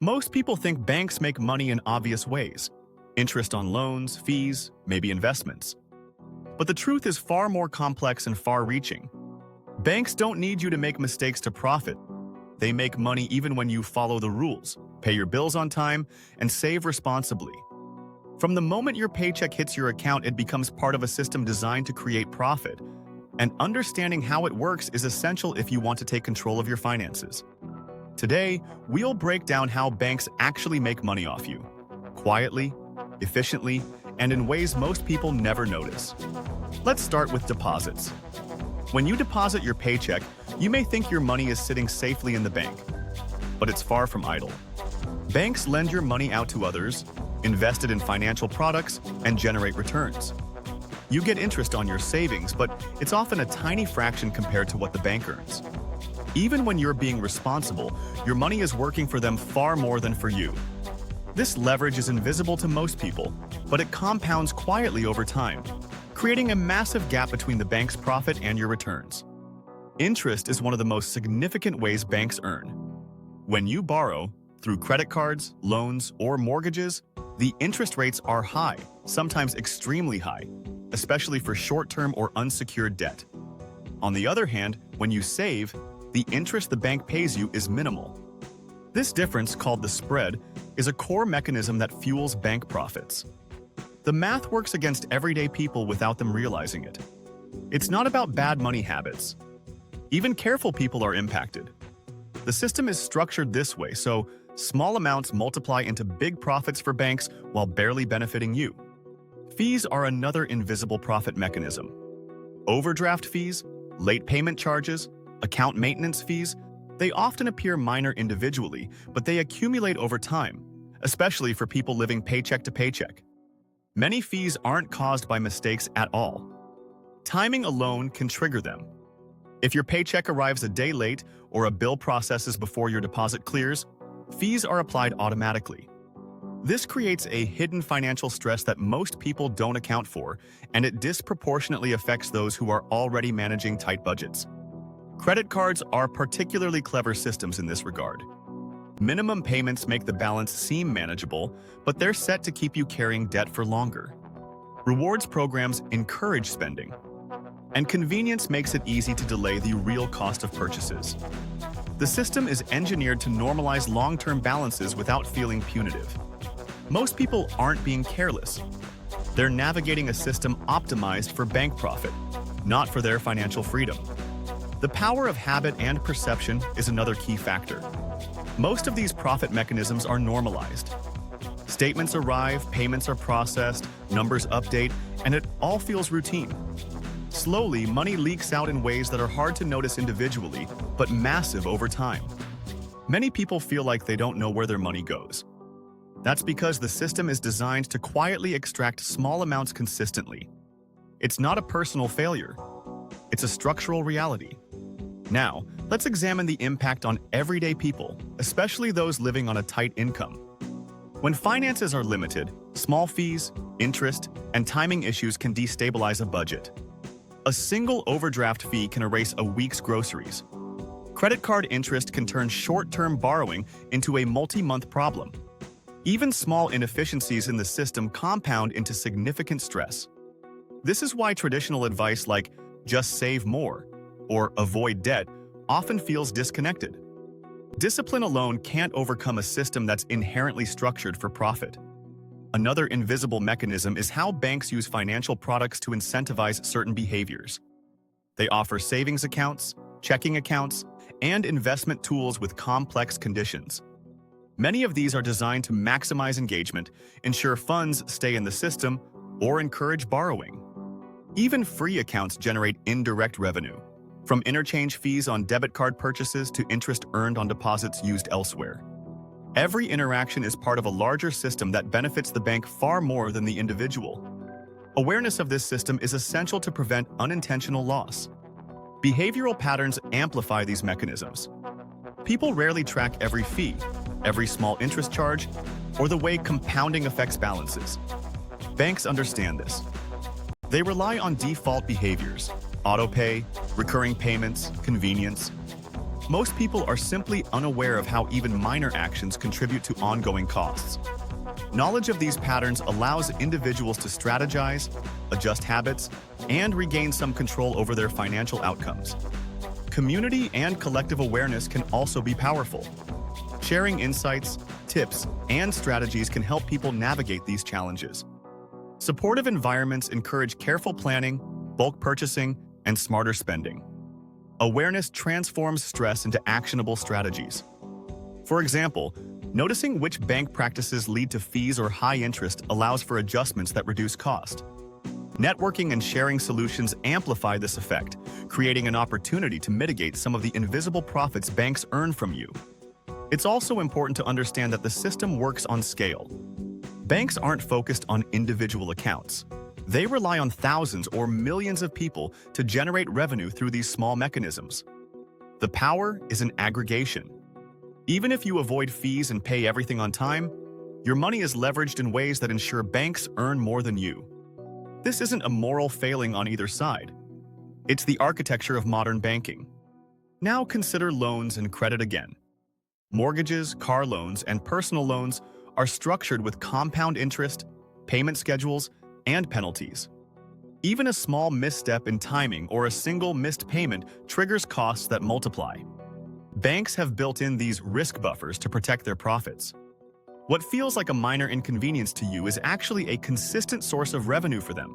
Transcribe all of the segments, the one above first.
Most people think banks make money in obvious ways: interest on loans, fees, maybe investments. But the truth is far more complex and far-reaching. Banks don't need you to make mistakes to profit. They make money even when you follow the rules, pay your bills on time, and save responsibly. From the moment your paycheck hits your account, it becomes part of a system designed to create profit. And understanding how it works is essential if you want to take control of your finances. Today, we'll break down how banks actually make money off you, quietly, efficiently, and in ways most people never notice. Let's start with deposits. When you deposit your paycheck, you may think your money is sitting safely in the bank, but it's far from idle. Banks lend your money out to others, invest it in financial products, and generate returns. You get interest on your savings, but it's often a tiny fraction compared to what the bank earns. Even when you're being responsible, your money is working for them far more than for you. This leverage is invisible to most people, but it compounds quietly over time, creating a massive gap between the bank's profit and your returns. Interest is one of the most significant ways banks earn. When you borrow, through credit cards, loans, or mortgages, the interest rates are high, sometimes extremely high, especially for short-term or unsecured debt. On the other hand, when you save, the interest the bank pays you is minimal. This difference, called the spread, is a core mechanism that fuels bank profits. The math works against everyday people without them realizing it. It's not about bad money habits. Even careful people are impacted. The system is structured this way, so small amounts multiply into big profits for banks while barely benefiting you. Fees are another invisible profit mechanism. Overdraft fees, late payment charges, account maintenance fees, they often appear minor individually, but they accumulate over time, especially for people living paycheck to paycheck. Many fees aren't caused by mistakes at all. Timing alone can trigger them. If your paycheck arrives a day late or a bill processes before your deposit clears, fees are applied automatically. This creates a hidden financial stress that most people don't account for, and it disproportionately affects those who are already managing tight budgets. Credit cards are particularly clever systems in this regard. Minimum payments make the balance seem manageable, but they're set to keep you carrying debt for longer. Rewards programs encourage spending, and convenience makes it easy to delay the real cost of purchases. The system is engineered to normalize long-term balances without feeling punitive. Most people aren't being careless. They're navigating a system optimized for bank profit, not for their financial freedom. The power of habit and perception is another key factor. Most of these profit mechanisms are normalized. Statements arrive, payments are processed, numbers update, and it all feels routine. Slowly, money leaks out in ways that are hard to notice individually, but massive over time. Many people feel like they don't know where their money goes. That's because the system is designed to quietly extract small amounts consistently. It's not a personal failure. It's a structural reality. Now, let's examine the impact on everyday people, especially those living on a tight income. When finances are limited, small fees, interest, and timing issues can destabilize a budget. A single overdraft fee can erase a week's groceries. Credit card interest can turn short-term borrowing into a multi-month problem. Even small inefficiencies in the system compound into significant stress. This is why traditional advice like "just save more" or "avoid debt" often feels disconnected. Discipline alone can't overcome a system that's inherently structured for profit. Another invisible mechanism is how banks use financial products to incentivize certain behaviors. They offer savings accounts, checking accounts, and investment tools with complex conditions. Many of these are designed to maximize engagement, ensure funds stay in the system, or encourage borrowing. Even free accounts generate indirect revenue, from interchange fees on debit card purchases to interest earned on deposits used elsewhere. Every interaction is part of a larger system that benefits the bank far more than the individual. Awareness of this system is essential to prevent unintentional loss. Behavioral patterns amplify these mechanisms. People rarely track every fee, every small interest charge, or the way compounding affects balances. Banks understand this. They rely on default behaviors: autopay, recurring payments, convenience. Most people are simply unaware of how even minor actions contribute to ongoing costs. Knowledge of these patterns allows individuals to strategize, adjust habits, and regain some control over their financial outcomes. Community and collective awareness can also be powerful. Sharing insights, tips, and strategies can help people navigate these challenges. Supportive environments encourage careful planning, bulk purchasing, and smarter spending. Awareness transforms stress into actionable strategies. For example, noticing which bank practices lead to fees or high interest allows for adjustments that reduce cost. Networking and sharing solutions amplify this effect, creating an opportunity to mitigate some of the invisible profits banks earn from you. It's also important to understand that the system works on scale. Banks aren't focused on individual accounts. They rely on thousands or millions of people to generate revenue through these small mechanisms. The power is in aggregation. Even if you avoid fees and pay everything on time, your money is leveraged in ways that ensure banks earn more than you. This isn't a moral failing on either side. It's the architecture of modern banking. Now consider loans and credit again. Mortgages, car loans, and personal loans are structured with compound interest, payment schedules, and penalties. Even a small misstep in timing or a single missed payment triggers costs that multiply. Banks have built in these risk buffers to protect their profits. What feels like a minor inconvenience to you is actually a consistent source of revenue for them.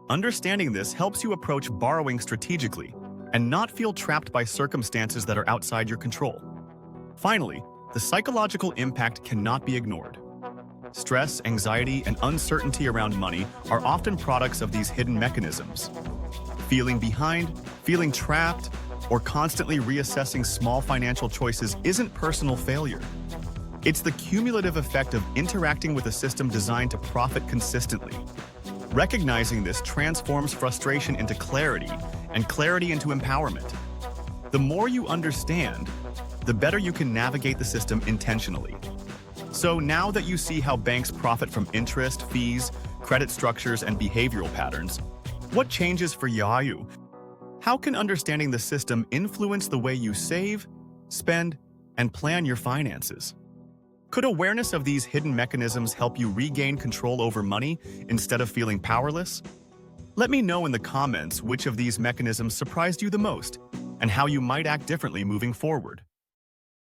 Understanding this helps you approach borrowing strategically and not feel trapped by circumstances that are outside your control. Finally, the psychological impact cannot be ignored. Stress, anxiety, and uncertainty around money are often products of these hidden mechanisms. Feeling behind, feeling trapped, or constantly reassessing small financial choices isn't personal failure. It's the cumulative effect of interacting with a system designed to profit consistently. Recognizing this transforms frustration into clarity and clarity into empowerment. The more you understand, the better you can navigate the system intentionally. So now that you see how banks profit from interest, fees, credit structures, and behavioral patterns, what changes for you? How can understanding the system influence the way you save, spend, and plan your finances? Could awareness of these hidden mechanisms help you regain control over money instead of feeling powerless? Let me know in the comments which of these mechanisms surprised you the most and how you might act differently moving forward.